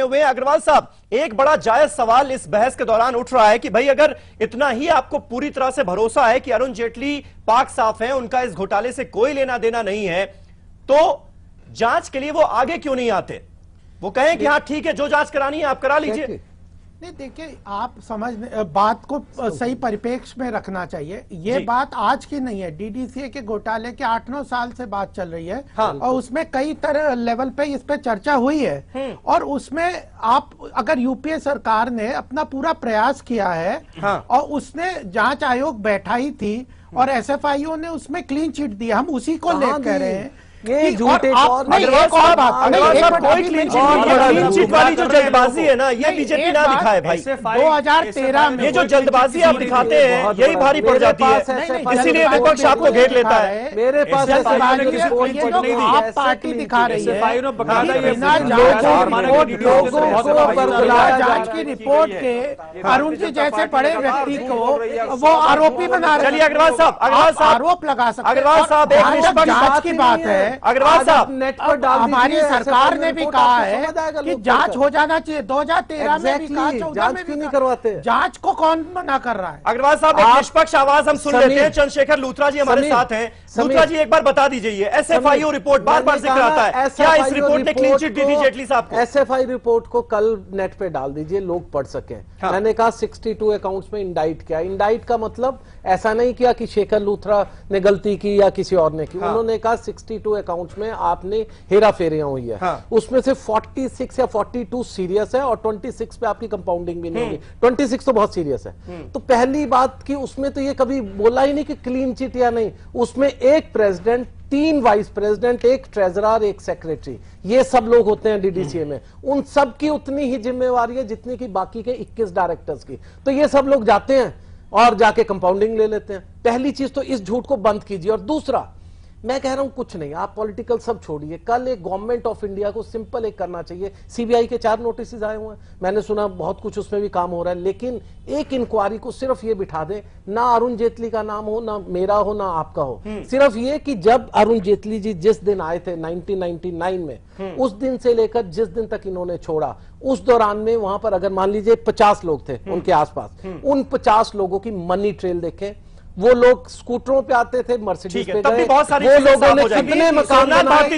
हुए हैं। अग्रवाल साहब, एक बड़ा जायज सवाल इस बहस के दौरान उठ रहा है कि भाई अगर इतना ही आपको पूरी तरह से भरोसा है कि अरुण जेटली पाक साफ है, उनका इस घोटाले से कोई लेना देना नहीं है, तो जांच के लिए वो आगे क्यों नहीं आते? वो कहें कि हाँ ठीक है, जो जांच करानी है आप करा लीजिए। नहीं, देखिए, आप बात को सही परिप्रेक्ष्य में रखना चाहिए। ये बात आज की नहीं है, डीडीसीए के घोटाले के 8-9 साल से बात चल रही है। हाँ। और उसमें कई तरह लेवल पे इस पे चर्चा हुई है। और उसमें आप अगर यूपीए सरकार ने अपना पूरा प्रयास किया है। हाँ। और उसने जांच आयोग बैठाई थी और एसएफआईओ ने उसमें क्लीन चिट दी, हम उसी को लेकर कह रहे हैं। ये झूठे और कोई क्लीन चिट वाली जो जल्दबाजी है ना, ये बीजेपी ना दिखाए भाई। 2013 में ये जो जल्दबाजी आप दिखाते हैं यही भारी पड़ जाती है, इसीलिए विपक्ष आपको घेर लेता है। मेरे पास आप पार्टी दिखा रही है जांच की रिपोर्ट के अरुण जी जैसे बड़े व्यक्ति को वो आरोपी बना रहे। चलिए अग्रवाल साहब आरोप लगा सकते। अग्रवाल साहब, जांच की बात है। अग्रवाल साहब, नेट पर डाल हमारी सरकार ने भी कहा है कि जांच हो जाना चाहिए। 2013 में भी कहा, 14 में भी नहीं करवाते। जांच को कौन मना कर रहा है? अग्रवाल साहब, एक निष्पक्ष आवाज हम सुन लेते हैं। चंद्रशेखर लूथरा जी हमारे साथ हैं। लूथरा जी, एक बार बता दीजिए, एसएफआईओ रिपोर्ट बार बार जिक्र आता है, क्या इस रिपोर्ट ने क्लीन चिट दी थी जेटली साहब को? एसएफआई रिपोर्ट को कल नेट पे डाल दीजिए, लोग पढ़ सकें। हाँ। मैंने कहा 62 अकाउंट्स में इंडाइट किया। इंडाइट का मतलब ऐसा नहीं किया कि शेखर लूथरा ने गलती की या किसी और ने की। हाँ। उन्होंने कहा 62 अकाउंट्स में आपने हेरा फेरियां हुई है। हाँ। उसमें से 46 या 42 सीरियस है और 26 पे आपकी कंपाउंडिंग भी नहीं होगी। 26 तो बहुत सीरियस है। तो पहली बात कि उसमें तो ये कभी बोला ही नहीं कि क्लीन चिट या नहीं। उसमें एक प्रेसिडेंट, 3 वाइस प्रेसिडेंट, एक ट्रेजरर, एक सेक्रेटरी, ये सब लोग होते हैं डीडीसीए में। उन सब की उतनी ही जिम्मेवारी है जितनी की बाकी के 21 डायरेक्टर्स की। तो ये सब लोग जाते हैं और जाके कंपाउंडिंग ले लेते हैं। पहली चीज तो इस झूठ को बंद कीजिए। और दूसरा, मैं कह रहा हूं कुछ नहीं, आप पॉलिटिकल सब छोड़िए। कल एक गवर्नमेंट ऑफ इंडिया को सिंपल एक करना चाहिए। सीबीआई के 4 नोटिस आए हुए हैं, मैंने सुना बहुत कुछ उसमें भी काम हो रहा है, लेकिन एक इंक्वायरी को सिर्फ ये बिठा दे, ना अरुण जेटली का नाम हो, ना मेरा हो, ना आपका हो। सिर्फ ये कि जब अरुण जेटली जी जिस दिन आए थे 1999 में, उस दिन से लेकर जिस दिन तक इन्होंने छोड़ा, उस दौरान में वहां पर अगर मान लीजिए 50 लोग थे उनके आसपास, उन 50 लोगों की मनी ट्रेल देखें। वो लोग स्कूटरों पे आते थे, मर्सिडीज पे गए, बहुत सारी वो लोगों ने कितने मकान सोमनाथ भारती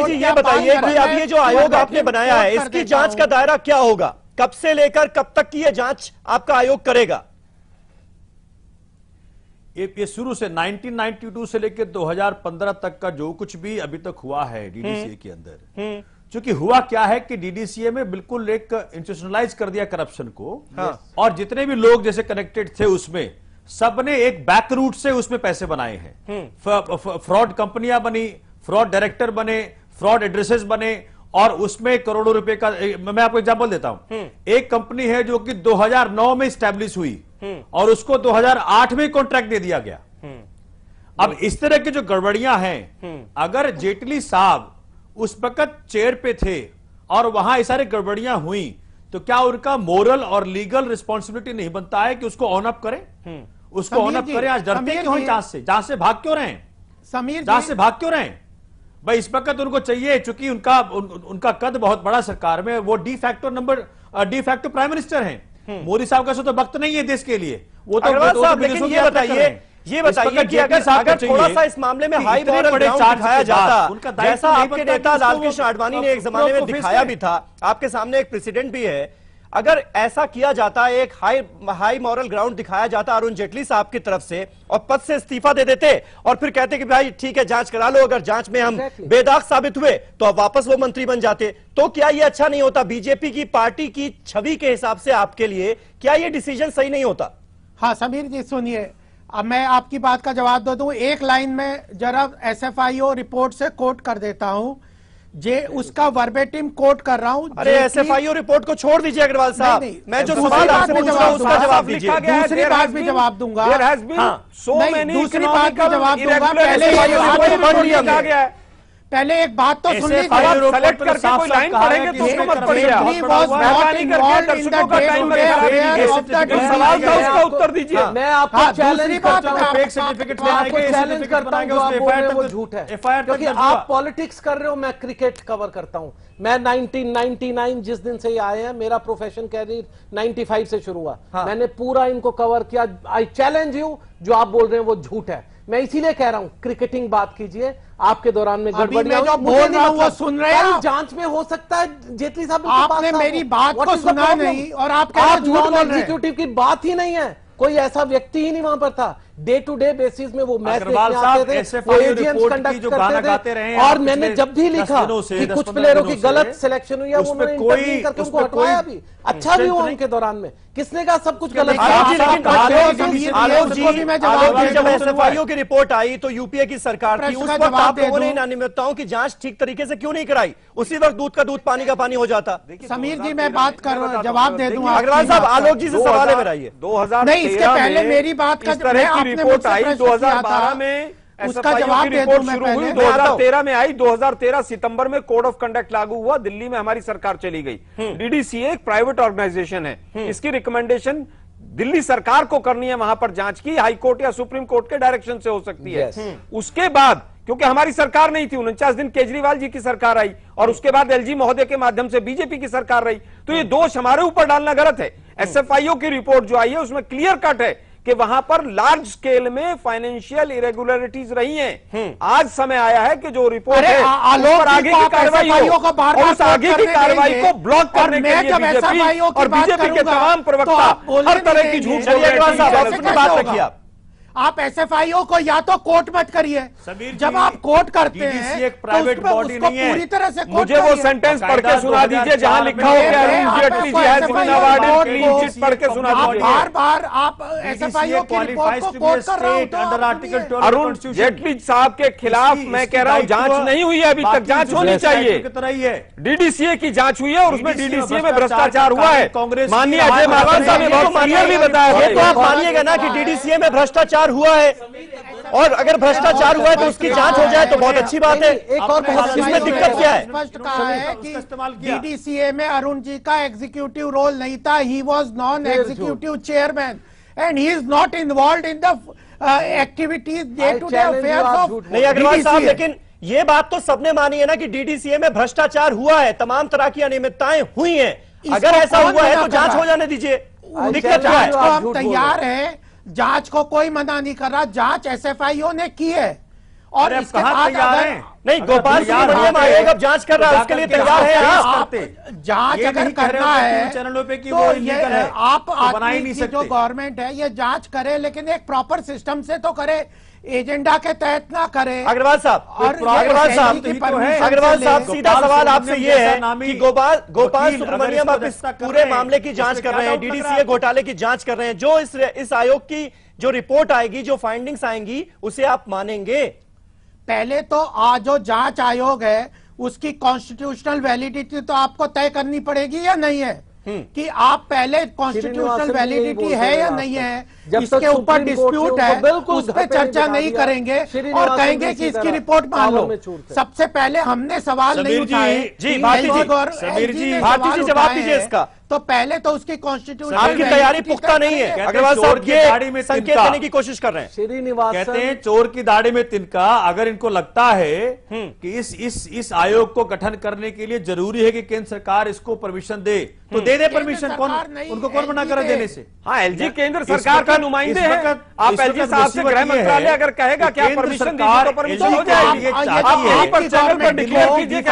जी, ये बताइए कि अब ये जो आयोग आपने बनाया है, इसकी जांच का दायरा क्या होगा? कब से लेकर कब तक की ये जांच आपका आयोग करेगा? ये शुरू से 1992 से लेकर 2015 तक का जो कुछ भी अभी तक हुआ है डीडीसीए के अंदर, क्योंकि हुआ क्या है कि डीडीसीए में बिल्कुल एक इंस्टीट्यूशनलाइज कर दिया करप्शन को। हाँ। और जितने भी लोग जैसे कनेक्टेड थे उसमें, सबने एक बैक रूट से उसमें पैसे बनाए हैं। फ्रॉड कंपनियां बनी, फ्रॉड डायरेक्टर बने, फ्रॉड एड्रेसेस बने, और उसमें करोड़ों रुपए का। मैं आपको एग्जांपल देता हूं। एक कंपनी है जो कि 2009 में स्टैब्लिश हुई और उसको 2008 में कॉन्ट्रैक्ट दे दिया गया। अब इस तरह की जो गड़बड़ियां हैं, अगर जेटली साहब उस वक्त चेयर पे थे और वहां ये सारी गड़बड़ियां हुई, तो क्या उनका मोरल और लीगल रिस्पॉन्सिबिलिटी नहीं बनता है कि उसको ऑन अप करें? उसको ऑन अप करें। आज डरते क्यों हैं जांच से? जांच से भाग क्यों रहे हैं? समीर, जांच से भाग क्यों रहे हैं भाई? इस वक्त उनको चाहिए, चूंकि उनका कद बहुत बड़ा सरकार में, वो डी फैक्टो प्राइम मिनिस्टर हैं। मोदी साहब का तो वक्त नहीं है देश के लिए। वो तो ये बताइए कि अगर थोड़ा सा इस मामले में हाई मॉरल ग्राउंड दिखाया जाता, जैसा आपके नेता लालकृष्ण आडवाणी ने एक जमाने में दिखाया भी था, आपके सामने एक प्रेसिडेंट भी है, अगर ऐसा किया जाता, एक हाई मॉरल ग्राउंड दिखाया जाता अरुण जेटली साहब की तरफ से, और पद से इस्तीफा दे देते और फिर कहते कि भाई ठीक है जांच करा लो, अगर जांच में हम बेदाग साबित हुए तो अब वापस वो मंत्री बन जाते, तो क्या ये अच्छा नहीं होता? बीजेपी की पार्टी की छवि के हिसाब से आपके लिए क्या ये डिसीजन सही नहीं होता? हाँ समीर जी, सुनिए, अब मैं आपकी बात का जवाब दे दूं। एक लाइन में जरा एसएफआईओ रिपोर्ट से कोट कर देता हूं, उसका वर्बेटिम कोट कर रहा हूं। अरे एसएफआईओ रिपोर्ट को छोड़ दीजिए अग्रवाल साहब, मैं जो सवाल आपसे पूछ रहा हूं उसका जवाब दीजिए। दूसरी बात भी जवाब दूंगा। दूसरी बात का जवाब दूंगा। पहले एक बात तो सुन लीजिए, सेलेक्ट करके कोई लाइन पढ़ेंगे तो उसको मत पढ़िए, मेहरबानी करके दर्शकों का टाइम सवाल था उसका उत्तर दीजिए। मैं आपको चैलेंज करता हूं, फेक सर्टिफिकेट आपको चैलेंज करता हूं, जो आप बोल रहे हैं वो झूठ है, क्योंकि आप पॉलिटिक्स कर रहे हो, मैं क्रिकेट कवर करता हूं। मैं 1999 जिस दिन से ये आए हैं, मेरा प्रोफेशन कैरियर 95 से शुरू हुआ, मैंने पूरा इनको कवर किया। आई चैलेंज यू, जो आप बोल रहे हैं वो झूठ है। मैं इसीलिए कह रहा हूं क्रिकेटिंग बात कीजिए, आपके दौरान में गड़बड़ी जो बोल रहा हूं वो सुन रहे हैं, जांच में हो सकता है। जेटली साहब आपने मेरी बात को सुना नहीं और आप झूठ बोल रहे हैं। एग्जीक्यूटिव की बात ही नहीं है, कोई ऐसा व्यक्ति ही नहीं वहां पर था। डे टू डे बेसिस में वो मैच देखने आते थे, वो एजेंट्स कंडक्ट करते थे, और मैंने जब भी लिखा कि कुछ प्लेयरों की गलत सिलेक्शन हुई है, वो उन्होंने इंटरव्यू करके उनको हटवाया भी, अच्छा भी हुआ उनके दौरान में। किसने कहा सब कुछ गलत? जब एसएफआईओ की रिपोर्ट आई तो यूपीए की सरकार थी, उस वक्त आप लोगों ने इन अनियमितताओं की जांच ठीक तरीके से क्यों नहीं कराई? उसी वक्त दूध का दूध पानी का पानी हो जाता। समीर जी मैं बात कर रहा हूं, जवाब दे दूंगा। अग्रवाल साहब आलोक जी से सवाल है मेरा, ये 2013 नहीं, इसके पहले मेरी बात का रिपोर्ट आई 2012 में, उसका जवाब दे दूं मैं पहले। 2013 में आई, 2013 सितंबर में कोड ऑफ कंडक्ट लागू हुआ, दिल्ली में हमारी सरकार चली गई। डीडीसीए एक प्राइवेट ऑर्गेनाइजेशन है, इसकी रिकमेंडेशन दिल्ली सरकार को करनी है, वहां पर जांच की हाई कोर्ट या सुप्रीम कोर्ट के डायरेक्शन से हो सकती है। उसके बाद क्योंकि हमारी सरकार नहीं थी, 49 दिन केजरीवाल जी की सरकार आई और उसके बाद एलजी महोदय के माध्यम से बीजेपी की सरकार रही, तो ये दोष हमारे ऊपर डालना गलत है। एसएफआईओ की रिपोर्ट जो आई है उसमें क्लियर कट है कि वहां पर लार्ज स्केल में फाइनेंशियल इरेगुलरिटीज रही हैं। आज समय आया है कि जो रिपोर्ट है उस पर आगे की कार्रवाई हो, और उस आगे की कार्रवाई को ब्लॉक करने के लिए बीजेपी और बीजेपी के तमाम प्रवक्ता हर तरह की झूठ बोल रहे हैं। आप एसएफआईओ को या तो कोर्ट मत करिए, जब आप कोर्ट करते हैं एक प्राइवेट बॉडी नहीं है, पूरी तरह से मुझे वो सेंटेंस पढ़ के सुना दीजिए जहां लिखा हो कि Arun Jaitley ji has been awarded clean chit, पढ़ के सुना दीजिए। बार-बार आप एसएफआईओ की रिपोर्ट को कोट कर रहे हो तो अंडर आर्टिकल 12 अरुण जेटली साहब के खिलाफ मैं कह रहा हूं जांच नहीं हुई है, अभी तक जांच होनी चाहिए। डीडीसीए की जांच हुई है और उसमें डीडीसीए में भ्रष्टाचार हुआ है। माननीय अजय माकन साहब ने बहुत क्लियरली बताया। ये तो आप मानिएगा ना कि डीडीसीए में भ्रष्टाचार हुआ है, और अगर भ्रष्टाचार हुआ है तो उसकी जांच हो जाए तो बहुत अच्छी बात है। एक और बहुत इसमें दिक्कत क्या है? स्पष्ट कहा है कि डीडीसीए में अरुण जी का एग्जीक्यूटिव रोल नहीं था, he was non executive chairman and he is not involved in the activities day to day affairs of. नहीं अग्रवाल साहब, लेकिन ये बात तो सबने मानी है ना कि डीडीसीए में भ्रष्टाचार हुआ है, तमाम तरह की अनियमितताएं हुई हैं। अगर ऐसा हुआ है तो जांच हो जाने दीजिए, दिक्कत क्या है? हम तैयार हैं, जांच को कोई मना नहीं कर रहा, जांच एसएफआईओ ने की है। और इसके बाद अगर नहीं गोपाल सुब्रमण्यम आयोग अब जांच कर रहा है, उसके लिए तैयार है आप? जांच अगर करना है चैनलों पे कि तो वो ये आप आदमी की जो गवर्नमेंट है ये जांच करे, लेकिन एक प्रॉपर सिस्टम से तो करे, एजेंडा के तहत ना करे। अग्रवाल साहब, अग्रवाल साहब सीधा सवाल आपसे ये है कि गोपाल सुब्रमण्यम अब इस पूरे मामले की जांच कर रहे हैं, डीडीसीए घोटाले की जांच कर रहे हैं, जो इस आयोग की जो रिपोर्ट आएगी, जो फाइंडिंग्स आएंगी, उसे आप मानेंगे? पहले तो आज जो जांच आयोग है उसकी कॉन्स्टिट्यूशनल वैलिडिटी तो आपको तय करनी पड़ेगी या नहीं है, कि आप पहले कॉन्स्टिट्यूशनल वैलिडिटी है या नहीं है, इसके ऊपर डिस्प्यूट है, उस पर चर्चा नहीं करेंगे और कहेंगे कि इसकी रिपोर्ट मान लो। सबसे पहले हमने सवाल नहीं उठाए। जी भारती जी जवाब दीजिए इसका। तो पहले तो उसकी कॉन्स्टिट्यूशन, आपकी तैयारी पुख्ता नहीं है अग्रवाल साहब, ये संकेत देने की कोशिश कर रहे हैं। श्रीनिवास कहते हैं चोर की दाढ़ी में तिनका। अगर इनको लगता है कि इस आयोग को गठन करने के लिए जरूरी है कि केंद्र सरकार इसको परमिशन दे, तो दे परमिशन। कौन उनको कौन मना करे देने से? हाँ, एलजी केंद्र सरकार का नुमाइंदे हैं। आप एलजी साहब से गृह मंत्रालय अगर कहेगा कि आप परमिशन दीजिए तो परमिशन हो जाएगी। आप यहीं पर चैनल पर डिक्लेयर कीजिए कि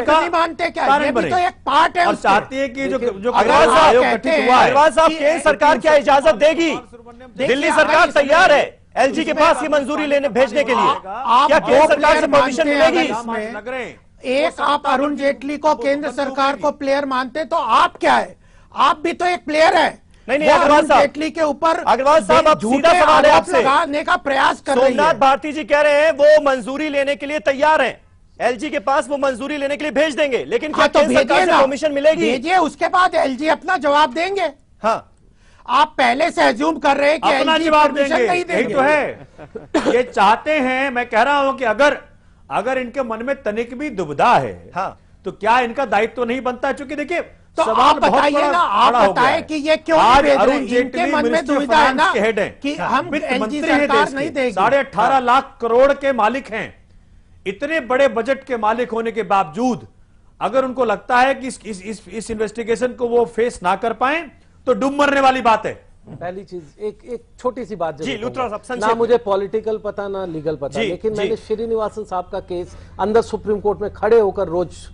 नहीं मानते क्या? ये भी तो एक पार्ट है। और चाहती है कि जो अग्रवाल साहब केंद्र सरकार क्या इजाजत देगी? दिल्ली सरकार तैयार है एलजी के पास ये मंजूरी लेने भेजने के लिए, क्या केंद्र सरकार से परमिशन मिलेगी? एक आप अरुण जेटली को केंद्र सरकार को प्लेयर मानते तो आप क्या है? आप भी तो एक प्लेयर है। नहीं अग्रवाल साहब, जेटली के ऊपर अग्रवाल साहब अब सीधा सवाल है आपसे, लगाने का प्रयास कर रही है। सोमनाथ भारती जी कह रहे हैं वो मंजूरी लेने के लिए तैयार हैं, एलजी के पास वो मंजूरी लेने के लिए भेज देंगे, लेकिन क्या केंद्र सरकार से परमिशन मिलेगी? भेजिए, उसके बाद एलजी अपना जवाब देंगे। हाँ, आप पहले से एज्यूम कर रहे हैं कि अपना एलजी जवाब परमिशन नहीं देंगे। यही तो है, ये चाहते हैं। मैं कह रहा हूं कि अगर इनके मन में तनिक भी दुविधा है तो क्या इनका दायित्व नहीं बनता? क्योंकि देखिए तो आप बताइए ना, आप बताएं कि ये क्यों आज नहीं भेज रहे? अरुण जेटली इनके मन में दुविधा है ना कि हम एनजी सरकार नहीं देगी। 18.5 लाख करोड़ के मालिक हैं। इतने बड़े बजट के मालिक होने के बावजूद अगर उनको लगता है कि इस इन्वेस्टिगेशन को वो फेस ना कर पाए तो डूब मरने वाली बात है। पहली चीज एक छोटी सी बात जी लूथरा साहब, ना मुझे पॉलिटिकल पता ना लीगल पता, लेकिन मैंने श्रीनिवासन साहब का केस अंदर सुप्रीम कोर्ट में खड़े होकर रोज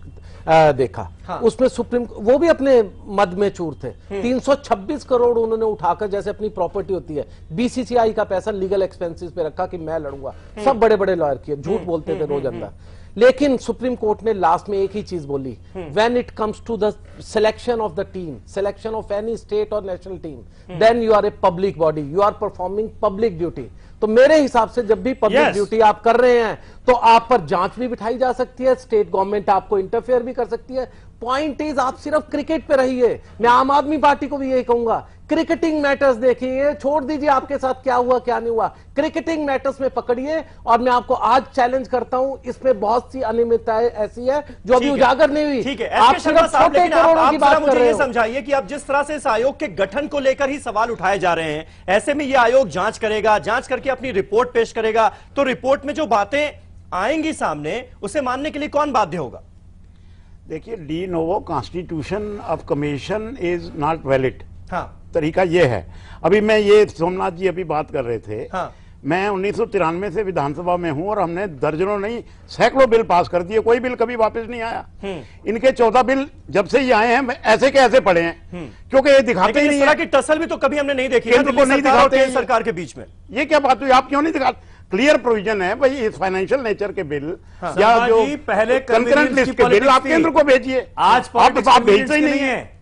देखा। उसमें सुप्रीम वो भी अपने मद में चूर थे। 326 करोड़ उन्होंने उठाकर, जैसे अपनी प्रॉपर्टी होती है, बीसीसीआई का पैसा लीगल एक्सपेंसेस पे रखा कि मैं लड़ूंगा। सब बड़े बड़े लॉयर किए, झूठ बोलते थे रोज अंदर। लेकिन सुप्रीम कोर्ट ने लास्ट में एक ही चीज बोली, when it comes to the selection of the team, selection of any state or national team, then you are a public body, you are performing public duty. तो मेरे हिसाब से जब भी पब्लिक ड्यूटी आप कर रहे हैं तो आप पर जांच भी बिठाई जा सकती है, स्टेट गवर्नमेंट आपको इंटरफेयर भी कर सकती है। पॉइंट इज आप सिर्फ क्रिकेट पे रहिए। मैं आम आदमी पार्टी को भी यही कहूंगा, क्रिकेटिंग मैटर्स देखिए, छोड़ दीजिए आपके साथ क्या हुआ क्या नहीं हुआ, क्रिकेटिंग मैटर्स में पकड़िए। और मैं आपको आज चैलेंज करता हूं, इसमें बहुत सी अनियमितताएं ऐसी है जो अभी उजागर नहीं हुई। ठीक है, आप सिर्फ छोटे करोड़ों की बात कर रहे हो। समझाइए कि आप जिस तरह से इस आयोग के गठन को लेकर ही सवाल उठाए जा रहे हैं, ऐसे में यह आयोग जांच करेगा, जांच करके अपनी रिपोर्ट पेश करेगा, तो रिपोर्ट में जो बातें आएंगी सामने उसे मानने के लिए कौन बाध्य होगा? देखिए, de novo constitution of commission is not valid. हाँ, तरीका ये है। अभी मैं ये सोमनाथ जी अभी बात कर रहे थे। हाँ। मैं 1993 से विधानसभा में हूं और हमने दर्जनों नहीं सैकड़ों बिल पास कर दिए, कोई बिल कभी वापस नहीं आया। इनके 14 बिल जब से ये आए हैं ऐसे के ऐसे पड़े हैं, क्योंकि ये दिखाते ही नहीं है। की टसल भी तो कभी हमने नहीं देखी केंद्र को नहीं दिखाते सरकार के बीच में। ये क्या बात हुई? आप क्यों नहीं दिखाते? क्लियर प्रोविजन है भाई, इस फाइनेंशियल नेचर के बिल या जो पहले कंकरेंट लिस्ट के बिल आप केंद्र को भेजिए। आज आप भेजते ही नहीं है।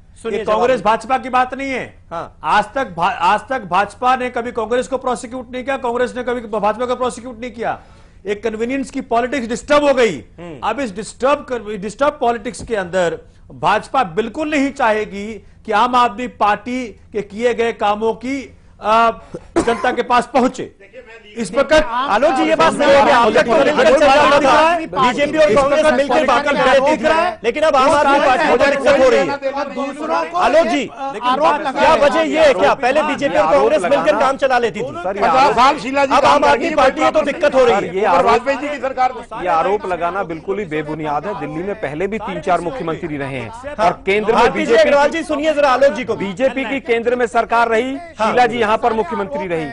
कांग्रेस भाजपा की बात नहीं है। हाँ। आज तक भाजपा ने कभी कांग्रेस को प्रोसिक्यूट नहीं किया, कांग्रेस ने कभी भाजपा को प्रोसिक्यूट नहीं किया। एक कन्वीनियंस की पॉलिटिक्स डिस्टर्ब हो गई। अब इस डिस्टर्ब पॉलिटिक्स के अंदर भाजपा बिल्कुल नहीं चाहेगी कि आम आदमी पार्टी के किए गए कामों की जनता के पास पहुंचे। इस वक्त आलोक जी ये बात नहीं है, बीजेपी और कांग्रेस मिलकर बातचीत कर दिख रहा है, लेकिन अब आम आदमी पार्टी को दिक्कत हो रही है। आलोक जी, क्या वजह ये है? क्या पहले बीजेपी और कांग्रेस मिलकर काम चला लेती थी? अब आम आदमी पार्टी है तो दिक्कत हो रही है। वाजपेयी जी की सरकार ये आरोप लगाना बिल्कुल ही बेबुनियाद है। दिल्ली में पहले भी 3-4 मुख्यमंत्री रहे हैं और केंद्र में बीजेपी। अग्रवाल जी सुनिए जरा आलोक जी को। बीजेपी की केंद्र में सरकार रही, शीला जी यहाँ पर मुख्यमंत्री रही,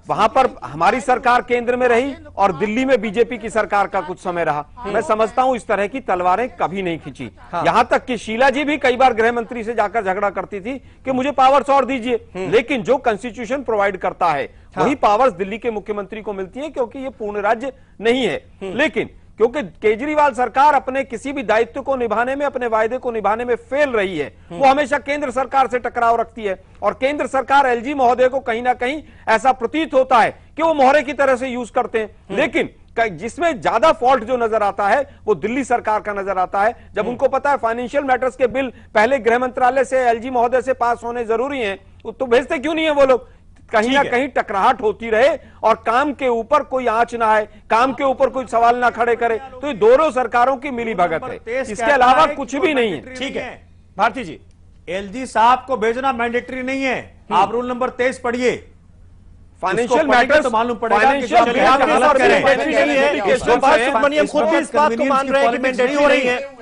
वहां पर हमारी सरकार केंद्र में रही और दिल्ली में बीजेपी की सरकार का कुछ समय रहा। मैं समझता हूं इस तरह की तलवारें कभी नहीं खींची। यहां तक कि शीला जी भी कई बार गृह मंत्री से जाकर झगड़ा करती थी कि मुझे पावर्स और दीजिए, लेकिन जो कॉन्स्टिट्यूशन प्रोवाइड करता है वही पावर्स दिल्ली के मुख्यमंत्री को मिलती है, क्योंकि ये पूर्ण राज्य नहीं है। लेकिन क्योंकि केजरीवाल सरकार अपने किसी भी दायित्व को निभाने में, अपने वायदे को निभाने में फेल रही है, वो हमेशा केंद्र सरकार से टकराव रखती है। और केंद्र सरकार एलजी महोदय को कहीं ना कहीं ऐसा प्रतीत होता है कि वो मोहरे की तरह से यूज करते हैं। लेकिन जिसमें ज्यादा फॉल्ट जो नजर आता है वो दिल्ली सरकार का नजर आता है। जब उनको पता है फाइनेंशियल मैटर्स के बिल पहले गृह मंत्रालय से, एलजी महोदय से पास होने जरूरी हैं, तो भेजते क्यों नहीं है वो लोग? कहीं ना कहीं टकराहट होती रहे और काम के ऊपर कोई आंच ना आए, काम के ऊपर कोई सवाल ना खड़े करे, तो ये दोनों सरकारों की मिली भगत है, इसके अलावा कुछ भी नहीं है। ठीक है भारती जी, एलजी साहब को भेजना मैंडेटरी नहीं है। आप रूल नंबर 23 पढ़िए, फाइनेंशियल मैटर्स तो मालूम पड़ेगा कि सुब्रमण्यम खुद भी इस बात को मान रहे हैं कि मैंडेटरी हो रही है।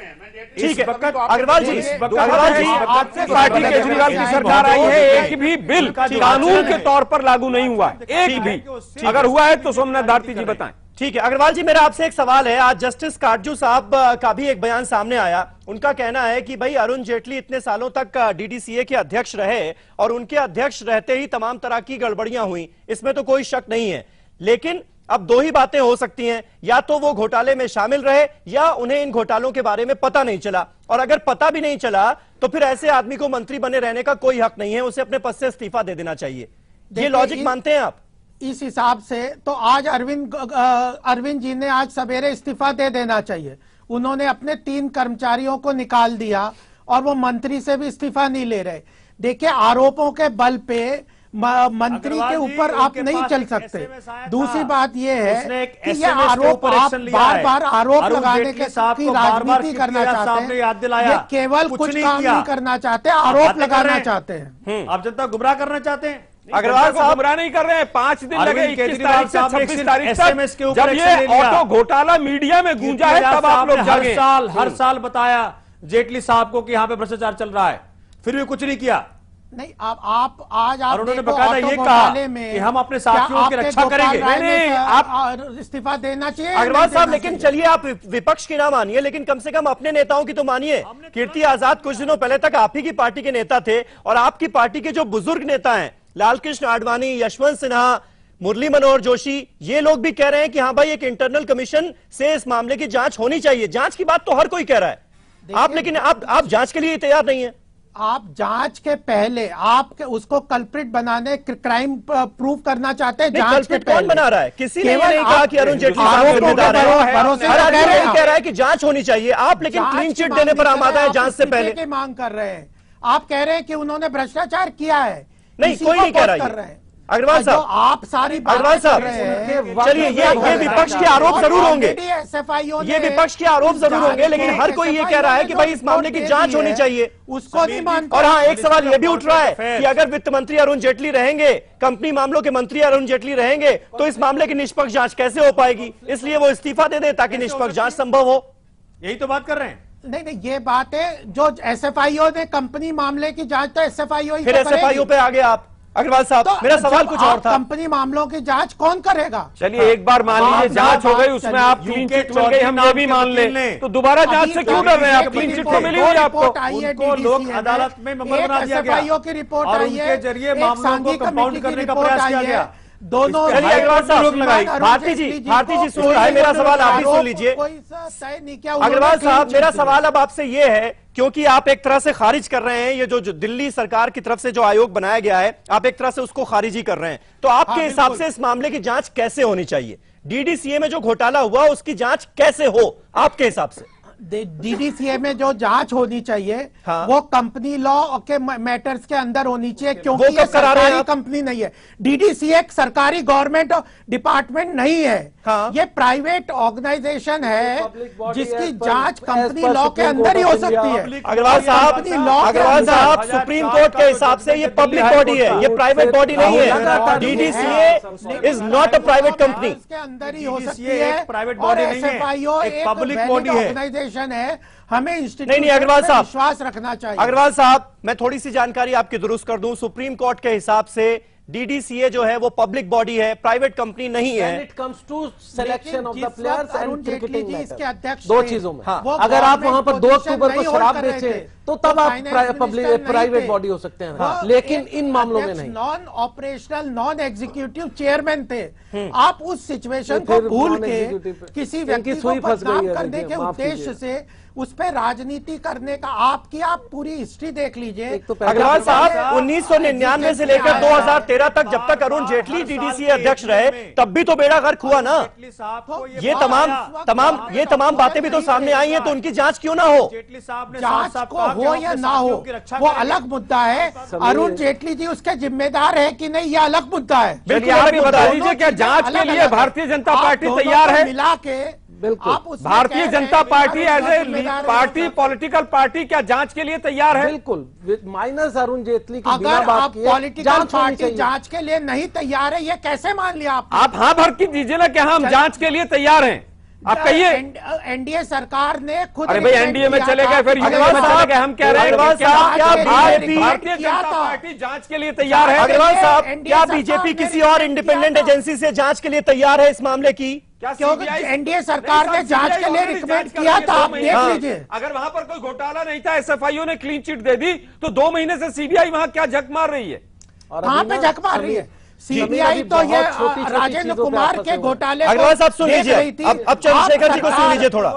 ठीक है अग्रवाल जी, पार्टी केजरीवाल की सरकार आई है, एक भी बिल कानून के तौर पर लागू नहीं हुआ, एक भी। अगर हुआ है तो सोमनाथ भारती जी बताएं। ठीक है अग्रवाल जी, मेरा आपसे एक सवाल है। आज जस्टिस काटजू साहब का भी एक बयान सामने आया। उनका कहना है कि भाई अरुण जेटली इतने सालों तक डीडीसीए के अध्यक्ष रहे और उनके अध्यक्ष रहते ही तमाम तरह की गड़बड़ियां हुई, इसमें तो कोई शक नहीं है। लेकिन अब दो ही बातें हो सकती हैं, या तो वो घोटाले में शामिल रहे या उन्हें इन घोटालों के बारे में पता नहीं चला। और अगर पता भी नहीं चला तो फिर ऐसे आदमी को मंत्री बने रहने का कोई हक नहीं है, उसे अपने पद से इस्तीफा दे देना चाहिए। ये लॉजिक मानते हैं आप? इस हिसाब से तो आज अरविंद जी ने आज सवेरे इस्तीफा दे देना चाहिए। उन्होंने अपने 3 कर्मचारियों को निकाल दिया और वो मंत्री से भी इस्तीफा नहीं ले रहे। देखिए, आरोपों के बल पे मंत्री के ऊपर आप नहीं चल सकते। दूसरी बात ये है कि ये आरोप आप बार बार आरोप लगाने के साथ राजनीति करना चाहते हैं, ये केवल कुछ काम नहीं करना चाहते, आरोप लगाना चाहते हैं। आप जनता गुमराह करना चाहते हैं। अग्रवाल साहब गुमराह नहीं कर रहे हैं। 5 दिन लगे 21 तारीख से 26 तारीख तक, जब ये ऑटो घोटाला मीडिया में गूंजा है तब आप लोग जागे। हर साल बताया जेटली साहब को कि यहाँ पे भ्रष्टाचार चल रहा है, फिर भी कुछ नहीं किया। नहीं, आप आज आप उन्होंने बकायदा ये कहा कि हम अपने साथियों की रक्षा करेंगे। नहीं, आप इस्तीफा देना चाहिए अग्रवाल साहब। लेकिन चलिए, आप विपक्ष की ना मानिए, लेकिन कम से कम अपने नेताओं की तो मानिए। कीर्ति आजाद कुछ दिनों पहले तक आप ही की पार्टी के नेता थे, और आपकी पार्टी के जो बुजुर्ग नेता हैं, लालकृष्ण आडवाणी, यशवंत सिन्हा, मुरली मनोहर जोशी, ये लोग भी कह रहे हैं कि हाँ भाई, एक इंटरनल कमीशन से इस मामले की जांच होनी चाहिए। जांच की बात तो हर कोई कह रहा है, आप लेकिन आप जांच के लिए तैयार नहीं है। आप जांच के पहले आप उसको कल्प्रिट बनाने, क्राइम प्रूव करना चाहते हैं। जांच के कौन बना रहा है? किसी ने नहीं कहा कि अरुण जेटली साहब जिम्मेदार है। कह रहा है कि जांच होनी चाहिए आप, लेकिन क्लीन चिट देने पर आमादा है जांच से पहले की मांग कर रहे हैं। आप कह रहे हैं कि उन्होंने भ्रष्टाचार किया है, नहीं कोई नहीं कह रहा है। अग्रवाल साहब, आप सारी अग्रवाल साहब, चलिए ये विपक्ष के आरोप जरूर होंगे, ये विपक्ष के आरोप जरूर होंगे, लेकिन हर कोई ये कह रहा है कि भाई इस मामले की जांच होनी चाहिए। उसको नहीं मानते। और हाँ, एक सवाल ये भी उठ रहा है कि अगर वित्त मंत्री अरुण जेटली रहेंगे, कंपनी मामलों के मंत्री अरुण जेटली रहेंगे, तो इस मामले की निष्पक्ष जांच कैसे हो पाएगी? इसलिए वो इस्तीफा दे दे ताकि निष्पक्ष जांच संभव हो। यही तो बात कर रहे हैं। नहीं, ये बात है जो एसएफआईओ ने कंपनी मामले की जांच, तो एसएफआईओ फिर एसएफआईओ पे आ गए आप। अग्रवाल साहब, तो मेरा सवाल कुछ और था। कंपनी मामलों की जांच कौन करेगा? चलिए एक बार मान लीजिए जांच हो गई, उसमें आप क्लीन चिट मिल गई, हम ये भी मान लें, तो दोबारा जांच से क्यों डर रहे हैं आप? क्लीन चिट तो मिली हुई आपको। उनको लोक अदालत में मेंबर बना दिया गया एसएफआईओ की रिपोर्ट आई है, उनके जरिए मामलों को कंपाउंड करने का प्रयास किया गया। दोनों भारती जी सुन रहा है मेरा सवाल, आप भी सुन लीजिए। अग्रवाल साहब, मेरा सवाल अब आपसे ये है, क्योंकि आप एक तरह से खारिज कर रहे हैं ये जो दिल्ली सरकार की तरफ से जो आयोग बनाया गया है, आप एक तरह से उसको खारिज ही कर रहे हैं, तो आपके हिसाब से इस मामले की जांच कैसे होनी चाहिए? डीडीसीए में जो घोटाला हुआ उसकी जांच कैसे हो आपके हिसाब से? डीडीसीए में जो जांच होनी चाहिए, हाँ, वो कंपनी लॉ के मैटर्स के अंदर होनी चाहिए, क्योंकि ये सरकारी कंपनी नहीं है। डीडीसीए एक सरकारी गवर्नमेंट डिपार्टमेंट नहीं है, हाँ, ये प्राइवेट ऑर्गेनाइजेशन है जिसकी जांच कंपनी लॉ के अंदर ही हो सकती है। अग्रवाल साहब, सुप्रीम कोर्ट के हिसाब से ये पब्लिक बॉडी है, ये प्राइवेट बॉडी नहीं है। DDCA is not a private company, के अंदर ही हो सकती है, प्राइवेट बॉडी नहीं है, एक पब्लिक बॉडी है, है। हमें नहीं अग्रवाल साहब, विश्वास रखना चाहिए। अग्रवाल साहब, मैं थोड़ी सी जानकारी आपकी दुरुस्त कर दूं। सुप्रीम कोर्ट के हिसाब से डीडीसीए जो है वो पब्लिक बॉडी है, प्राइवेट कंपनी नहीं है। When it comes to selection of the players and cricketing matter, दो चीजों में, हाँ, अगर आप वहां पर 2 अक्टूबर को शराब बेचे तो तब आप प्राइवेट बॉडी हो सकते हैं, हाँ, लेकिन इन मामलों में नहीं। Non operational, non executive chairman थे। आप उस सिचुएशन को भूल के किसी व्यक्ति को बदनाम करने के उद्देश्य से उस पर राजनीति करने का आप पूरी हिस्ट्री देख लीजिए। अग्रवाल साहब, 1999 से लेकर 2013 तक जब तक अरुण जेटली डीडीसीए अध्यक्ष रहे, तब भी तो बेड़ा गर्क हुआ ना। ये तमाम बातें भी तो सामने आई हैं, तो उनकी जांच क्यों ना हो? जांच को हो या ना हो वो अलग मुद्दा है। अरुण जेटली जी उसके जिम्मेदार है कि नहीं, ये अलग मुद्दा है। बिल्कुल, आप ये बता दीजिए क्या जांच के लिए भारतीय जनता पार्टी तैयार है? मिला के बिल्कुल, Bharatiya Janata party as a party, political party क्या जांच के लिए तैयार है? बिल्कुल, माइनस अरुण जेटली की बिना बात किए पॉलिटिकल पार्टी जांच के लिए नहीं तैयार है, ये कैसे मान लिया आप? हाँ भर की दीजिए ना, क्या हम जांच के लिए तैयार हैं? आप कहिए। एनडीए सरकार ने खुद, अरे भाई एनडीए में चले गए, फिर यूपीए में चले गए, हम कह रहे हैं भारतीय जनता पार्टी जांच के लिए तैयार है? अग्रवाल साहब, क्या बीजेपी किसी और इंडिपेंडेंट एजेंसी से जांच के लिए तैयार है इस मामले की? क्योंकि एनडीए सरकार ने जांच के लिए रिकमेंड किया था, आप देख लीजिए। अगर वहां पर कोई घोटाला नहीं था, एसएफआईओ ने क्लीन चिट दे दी, तो 2 महीने से सीबीआई वहां क्या झक मार रही है? कहां पे झक मार रही है? सीबीआई तो ये राजेंद्र कुमार के घोटाले अग्रवाल साहब सुन लीजिए, अब चंद्रशेखर जी को सुन लीजिए थोड़ा।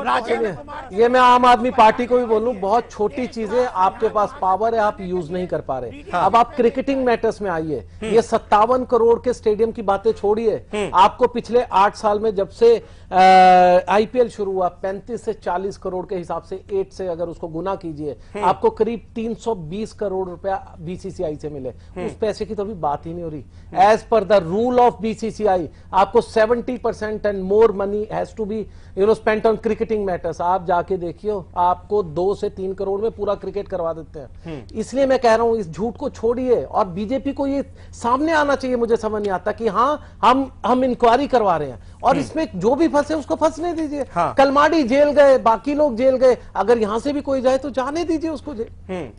ये मैं आम आदमी पार्टी को भी बोलूं, बहुत छोटी चीजें, आपके पास पावर है, आप यूज नहीं कर पा रहे। अब आप क्रिकेटिंग मैटर्स में आइए, ये 57 करोड़ के स्टेडियम की बातें छोड़िए, आपको पिछले 8 साल में जब से आईपीएल शुरू हुआ 35 से 40 करोड़ के हिसाब से 8 से अगर उसको गुना कीजिए, आपको करीब 320 करोड़ रुपया बीसीसीआई से मिले। उस पैसे की तो अभी बात ही नहीं हो रही। As per the rule of BCCI आपको 70% and more money has to be spent on cricketing matters. आप जाके देखियो, आपको 2 से 3 करोड़ में पूरा क्रिकेट करवा देते हैं। इसलिए मैं कह रहा हूं, इस झूठ को छोड़िए और बीजेपी को ये सामने आना चाहिए। मुझे समझ नहीं आता कि हाँ हम इंक्वायरी करवा रहे हैं और इसमें जो भी फंसे उसको फंसने दीजिए। कलमाडी जेल गए, बाकी लोग जेल गए, अगर यहां से भी कोई जाए तो जाने दीजिए उसको जेल।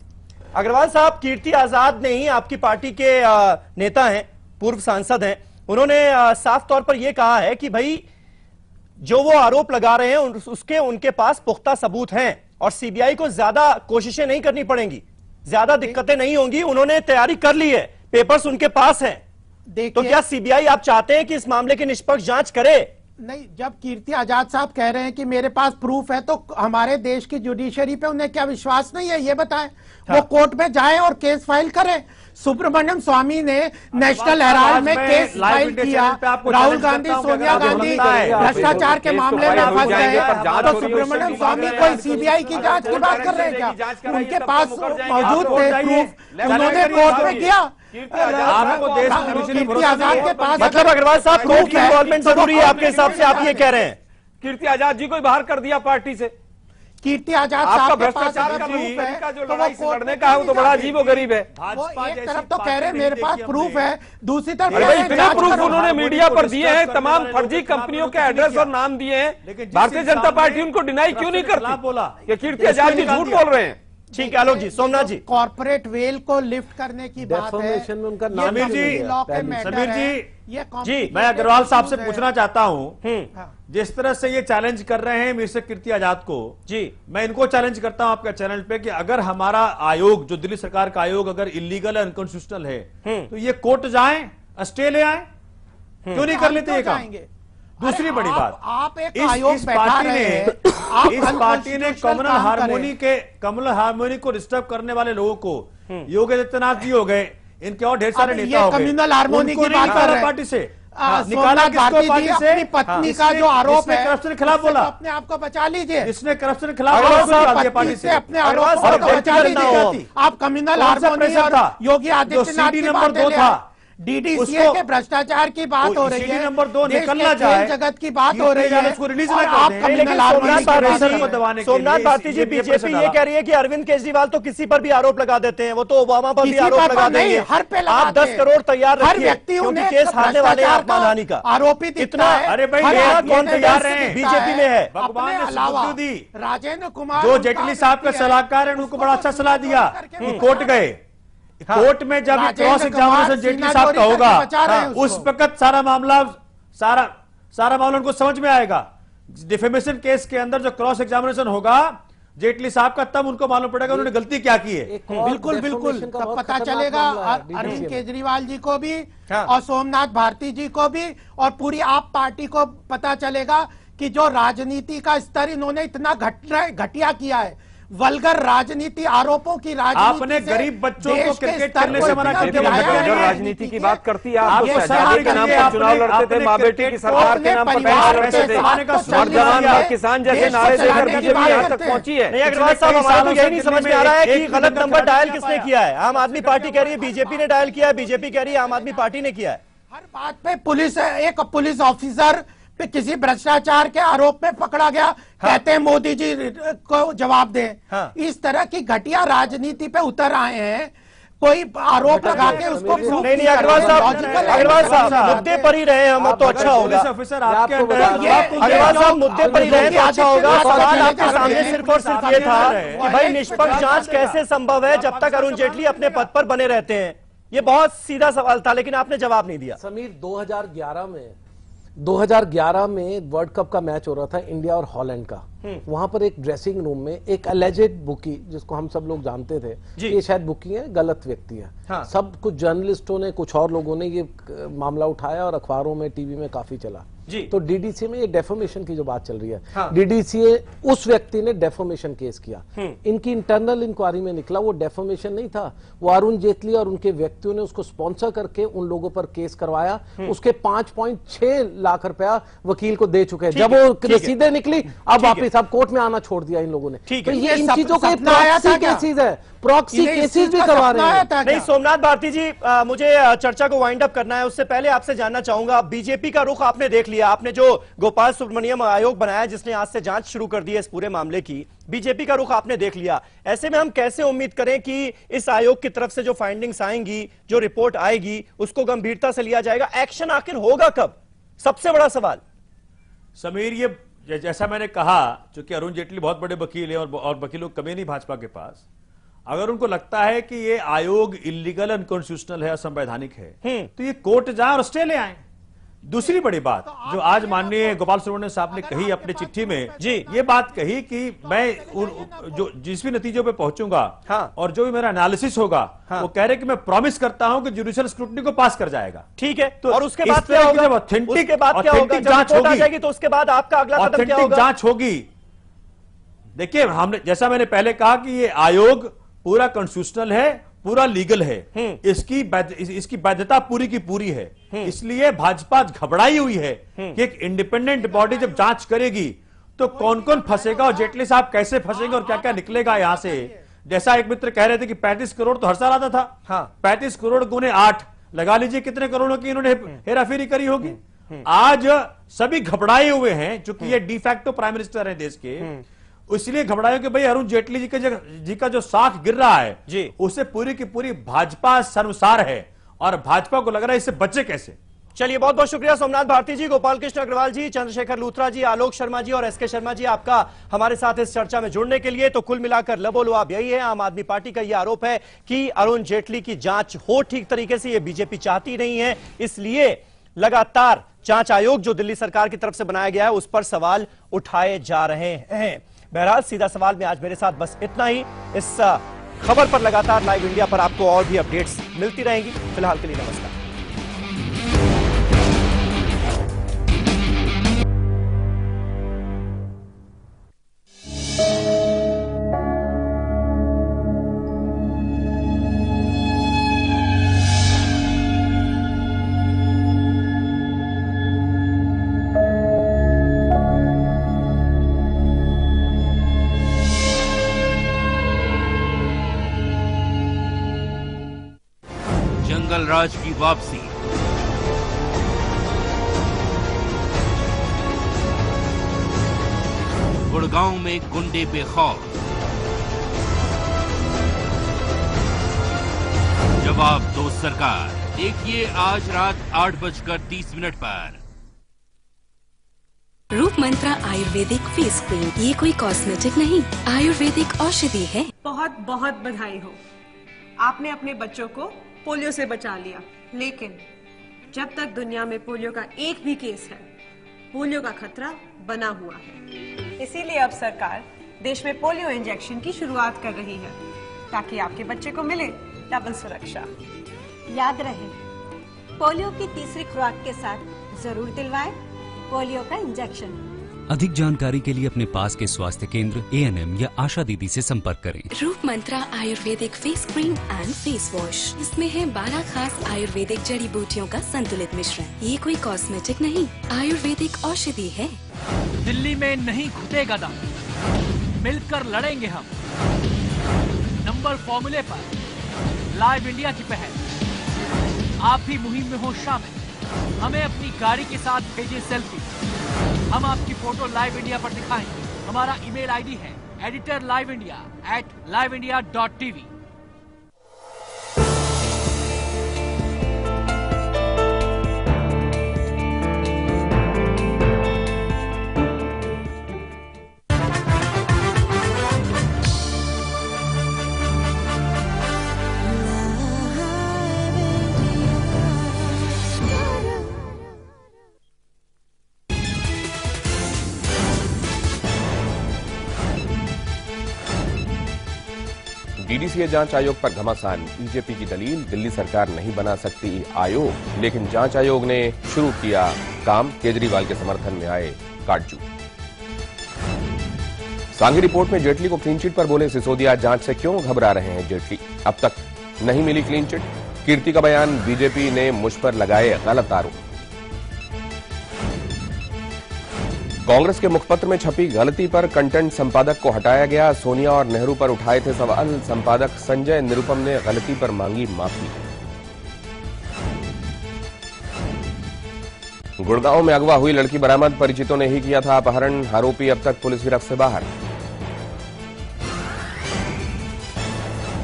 अग्रवाल साहब, कीर्ति आजाद नहीं आपकी पार्टी के नेता हैं, पूर्व सांसद हैं, उन्होंने साफ तौर पर यह कहा है कि भाई जो वो आरोप लगा रहे हैं उसके उनके पास पुख्ता सबूत हैं और सीबीआई को ज्यादा कोशिशें नहीं करनी पड़ेंगी, ज्यादा दिक्कतें नहीं होंगी, उन्होंने तैयारी कर ली है, पेपर्स उनके पास हैं। तो क्या सीबीआई आप चाहते हैं कि इस मामले की निष्पक्ष जांच करे? नहीं, जब कीर्ति आजाद साहब कह रहे हैं कि मेरे पास प्रूफ है, तो हमारे देश की जुडिशरी पे उन्हें क्या विश्वास नहीं है, ये बताएं। वो कोर्ट में जाएं और केस फाइल करें। सुब्रमण्यम स्वामी ने नेशनल हेराल्ड में केस फाइल किया, राहुल गांधी, सोनिया गांधी भ्रष्टाचार के मामले में फंस गए, तो सुब्रमण्यम स्वामी कोई सीबीआई की जांच की बात कर रहे हैं क्या? उनके पास मौजूद थे प्रूफ, उन्होंने कोर्ट में किया। आपको देश कीर्ति आजाद के पास, मतलब अग्रवाल साहब कोर्ट की इन्वॉल्वमेंट जरूरी है आपके हिसाब से, आप ये कह रहे हैं? कीर्ति आजाद जी को ही बाहर कर दिया पार्टी से। कीर्ति आजाद आपका भ्रष्टाचार का प्रूफ है, का जो लड़ाई से लड़ने का है वो तो बड़ा अजीब व गरीब है। वो एक तरफ तो कह रहे हैं मेरे पास प्रूफ है, दूसरी तरफ इतने प्रूफ उन्होंने मीडिया पर दिए हैं, तमाम फर्जी कंपनियों के एड्रेस और नाम दिए हैं, भारतीय जनता पार्टी उनको डिनाई क्यों नहीं करती? बोला कि कीर्ति आजाद जी झूठ बोल रहे हैं। ठीक है आलोक जी, सोमनाथ जी, कॉर्पोरेट वेल को लिफ्ट करने की बात है, में उनका नाम समीर जी, मैं अग्रवाल साहब से पूछना चाहता हूं, जिस तरह से ये चैलेंज कर रहे हैं मिस्टर कीर्ति आजाद को, जी मैं इनको चैलेंज करता हूं आपका चैनल पे कि अगर हमारा आयोग, जो दिल्ली सरकार का आयोग, अगर इलीगल है, अनकॉन्स्टिट्यूशनल है, तो ये कोर्ट जाएं, स्टे ले आए, क्यों नहीं कर लेते ये काम? दूसरी बड़ी बात, आप एक आयोग बैठा रहे हैं, इस पार्टी ने कम्युनल हार्मोनी को डिस्टर्ब करने वाले लोगों को, योगी आदित्यनाथ जी हो गए, इनके और ढेर सारे नेता हो गए, कम्युनल हार्मोनी की बात कर रहे हैं पार्टी से, निकाला किसको पार्टी से? अपनी पत्नी का जो आरोप है, करप्शन के खिलाफ बोला, अपने आप को बचा लीजिए। इसने करप्शन के खिलाफ पार्टी से अपने आरोप को बचा लीजिए। आप कम्युनल हार्मोनी और योगी आदित्यनाथ की बात ले रहे हैं। डीडीसीए के भ्रष्टाचार की बात हो रही है, नंबर 2 निकलना जाए, जगत की बात हो रही है, उसको रिलीज ना कर। सोमनाथ भारती जी, बीजेपी ये कह रही है कि अरविंद केजरीवाल तो किसी पर भी आरोप लगा देते हैं, वो तो ओबामा पर भी आरोप लगा देंगे, हर पे आप 10 करोड़ तैयार रखिए, हर व्यक्ति क्योंकि केस हारने वाले हैं मानहानि का आरोपित इतना। अरे भाई कौन तैयार है? बीजेपी में है, अपने अलावा राजेंद्र कुमार, जो जेटली साहब का सलाहकार है, उनको बड़ा अच्छा सलाह दिया, कोर्ट गए, कोर्ट में जब क्रॉस एग्जामिनेशन जेटली साहब का होगा, उस वक्त सारा मामला उनको समझ में आएगा। डिफेमेशन केस के अंदर जो क्रॉस एग्जामिनेशन होगा जेटली साहब का, तब उनको मालूम पड़ेगा उन्होंने गलती क्या की है। बिल्कुल बिल्कुल, तब पता चलेगा अरविंद केजरीवाल जी को भी और सोमनाथ भारती जी को भी और पूरी आप पार्टी को पता चलेगा कि जो राजनीति का स्तर इन्होंने इतना घटिया किया है, वल्गर राजनीति, आरोपों की राजनीति, आपने गरीब बच्चों को क्रिकेट खेलने से मना कर दिया। जो राजनीति की बात करती है, आप शहजादी के नाम पर चुनाव लड़ते थे, माँ बेटी की सरकार के नाम पर पैसा लड़ते थे, नौजवान किसान जैसे नारे देकर बीजेपी यहाँ तक पहुंची है। अग्रवाल साहब, हमारा तो यही नहीं समझ में आ रहा है कि गलत नंबर डायल किसने किया है। आम आदमी पार्टी कह रही है बीजेपी ने डायल किया है, बीजेपी कह रही है आम आदमी पार्टी ने किया है। हर बात पे पुलिस, एक पुलिस ऑफिसर पे किसी भ्रष्टाचार के आरोप में पकड़ा गया, कहते हैं मोदी जी को जवाब दें। इस तरह की घटिया राजनीति पे उतर आए हैं, कोई आरोप लगा के उसको नहीं। अग्रवाल साहब मुद्दे पर ही रहे हम तो अच्छा होगा। अग्रवाल साहब मुद्दे पर ही रहे तो अच्छा होगा। सवाल आपके सामने सिर्फ और सिर्फ ये था कि भाई निष्पक्ष जांच कैसे संभव है जब तक अरुण जेटली अपने पद पर बने रहते हैं। ये बहुत सीधा सवाल था, लेकिन आपने जवाब नहीं दिया। समीर, 2011 में वर्ल्ड कप का मैच हो रहा था इंडिया और हॉलैंड का, वहां पर एक ड्रेसिंग रूम में एक अलेजेड बुकी, जिसको हम सब लोग जानते थे ये शायद बुकी है, गलत व्यक्ति है। हाँ। सब कुछ जर्नलिस्टों ने, कुछ और लोगों ने ये मामला उठाया और अखबारों में, टीवी में काफी चला। तो डीडीसीए में ये डेफोमेशन की जो बात चल रही है, हाँ। डीडीसीए उस व्यक्ति ने डेफोमेशन केस किया। इनकी इंटरनल इंक्वायरी में निकला वो डेफोमेशन नहीं था, वो अरुण जेटली और उनके व्यक्तियों ने उसको स्पॉन्सर करके उन लोगों पर केस करवाया। उसके 5.6 लाख रुपया वकील को दे चुके हैं। जब वो रसीदें निकली, अब वापिस अब कोर्ट में आना छोड़ दिया इन लोगों ने। तो ये इन चीजों को प्रॉक्सी केसेस है, प्रॉक्सी केसेस भी करवा रहे हैं। नहीं, सोमनाथ भारती जी, मुझे चर्चा को वाइंड अप करना है। उससे पहले आपसे जानना चाहूंगा, बीजेपी का रुख आपने देख लिया, आपने जो गोपाल सुब्रमण्यम आयोग बनाया जिसने आज से जांच शुरू कर दी है इस पूरे मामले की, बीजेपी का रुख आपने देख लिया। ऐसे में हम कैसे उम्मीद करें कि इस आयोग की तरफ से जो फाइंडिंग्स आएंगी, जो रिपोर्ट आएगी, उसको गंभीरता से लिया जाएगा? एक्शन आखिर होगा कब? सबसे बड़ा सवाल। समीर, ये जैसा मैंने कहा, चूंकि अरुण जेटली बहुत बड़े वकील है और वकीलों की कमी नहीं भाजपा के पास, अगर उनको लगता है कि ये आयोग इलीगल, अनकॉन्स्टिट्यूशनल है, असंवैधानिक है, तो ये कोर्ट जाए और स्टे ले आए। दूसरी बड़ी बात जो आज माननीय गोपाल सुब्रमण्यम साहब ने कही अपने चिट्ठी में, जी ये बात कही कि मैं जो जिस भी नतीजों पे पहुंचूंगा, हाँ। और जो भी मेरा एनालिसिस होगा, हाँ। वो कह रहे कि मैं प्रॉमिस करता हूं कि जुडिशियल स्क्रूटनी को पास कर जाएगा। ठीक है, तो और उसके बाद क्या होगा? ऑथेंटिक जांच होगी तो उसके बाद आपका अगला कदम क्या होगा? जांच होगी। देखिए, हमने, जैसा मैंने पहले कहा कि ये आयोग पूरा कॉन्स्टिट्यूशनल है, पूरा लीगल है, इसकी वैधता पूरी की पूरी है। इसलिए भाजपा घबराई हुई है कि एक इंडिपेंडेंट बॉडी जब जांच करेगी तो कौन कौन फंसेगा और जेटली साहब कैसे फंसेंगे और क्या क्या निकलेगा यहां से। जैसा एक मित्र कह रहे थे कि 35 करोड़ तो हर साल आता था, हाँ। 35 करोड़ गुने 8 लगा लीजिए कितने करोड़ों की इन्होंने हेराफेरी करी होगी। आज सभी घबराए हुए हैं, चूंकि ये डिफैक्टो प्राइम मिनिस्टर है देश के, इसलिए घबराए कि भाई अरुण जेटली जी का जो साख गिर रहा है जी, उससे पूरी की पूरी भाजपा शर्मसार है और भाजपा को लग रहा है इससे बचे कैसे। चलिए, बहुत बहुत शुक्रिया सोमनाथ भारती जी, गोपाल कृष्ण अग्रवाल जी, चंद्रशेखर लूथरा जी, आलोक शर्मा जी और एसके शर्मा जी, आपका हमारे साथ इस चर्चा में जुड़ने के लिए। तो कुल मिलाकर लबोलुआब यही है, आम आदमी पार्टी का यह आरोप है कि अरुण जेटली की जांच हो ठीक तरीके से, यह बीजेपी चाहती नहीं है, इसलिए लगातार जांच आयोग जो दिल्ली सरकार की तरफ से बनाया गया है उस पर सवाल उठाए जा रहे हैं। बहरहाल, सीधा सवाल में आज मेरे साथ बस इतना ही। इस खबर पर लगातार लाइव इंडिया पर आपको और भी अपडेट्स मिलती रहेंगी। फिलहाल के लिए नमस्कार। जंगल राज की वापसी, गुड़गांव में गुंडे पे खौफ, जवाब दो सरकार। देखिए आज रात 8:30 पर। रूप मंत्रा आयुर्वेदिक फेस क्रीम, ये कोई कॉस्मेटिक नहीं, आयुर्वेदिक औषधि है। बहुत बहुत बधाई हो, आपने अपने बच्चों को पोलियो से बचा लिया। लेकिन जब तक दुनिया में पोलियो का एक भी केस है, पोलियो का खतरा बना हुआ है। इसीलिए अब सरकार देश में पोलियो इंजेक्शन की शुरुआत कर रही है, ताकि आपके बच्चे को मिले डबल सुरक्षा। याद रहे, पोलियो की तीसरी खुराक के साथ जरूर दिलवाएं पोलियो का इंजेक्शन। अधिक जानकारी के लिए अपने पास के स्वास्थ्य केंद्र, ANM या आशा दीदी से संपर्क करें। Roop Mantra ayurvedic face cream and face wash, इसमें है 12 खास आयुर्वेदिक जड़ी बूटियों का संतुलित मिश्रण। ये कोई कॉस्मेटिक नहीं, आयुर्वेदिक औषधि है। दिल्ली में नहीं घुटेगा दम, मिलकर लड़ेंगे हम। नंबर फॉर्मूले पर लाइव इंडिया की पहल, आप भी मुहिम में हो शामिल। हमें अपनी गाड़ी के साथ भेजिए सेल्फी, हम आपकी फोटो लाइव इंडिया पर दिखाएंगे। हमारा ईमेल आईडी है editorliveindia@liveindia.tv। डीडीसीए जांच आयोग पर घमासान। बीजेपी की दलील, दिल्ली सरकार नहीं बना सकती आयोग, लेकिन जांच आयोग ने शुरू किया काम। केजरीवाल के समर्थन में आए काटजू। सांघी रिपोर्ट में जेटली को क्लीन चिट पर बोले सिसोदिया, जांच से क्यों घबरा रहे हैं जेटली, अब तक नहीं मिली क्लीन चिट। कीर्ति का बयान, बीजेपी ने मुझ पर लगाए गलत आरोप। कांग्रेस के मुखपत्र में छपी गलती पर कंटेंट संपादक को हटाया गया। सोनिया और नेहरू पर उठाए थे सवाल। संपादक संजय निरुपम ने गलती पर मांगी माफी। गुड़गांव में अगवा हुई लड़की बरामद, परिचितों ने ही किया था अपहरण। आरोपी अब तक पुलिस गिरफ्त से बाहर।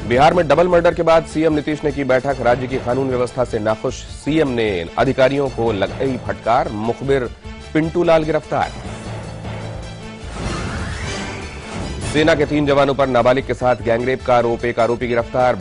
बिहार में डबल मर्डर के बाद सीएम नीतीश ने की बैठक। राज्य की कानून व्यवस्था से नाखुश सीएम ने अधिकारियों को लगाई फटकार। मुखबिर पिंटू लाल गिरफ्तार। सेना के 3 जवानों पर नाबालिग के साथ गैंगरेप का आरोप, एक आरोपी गिरफ्तार।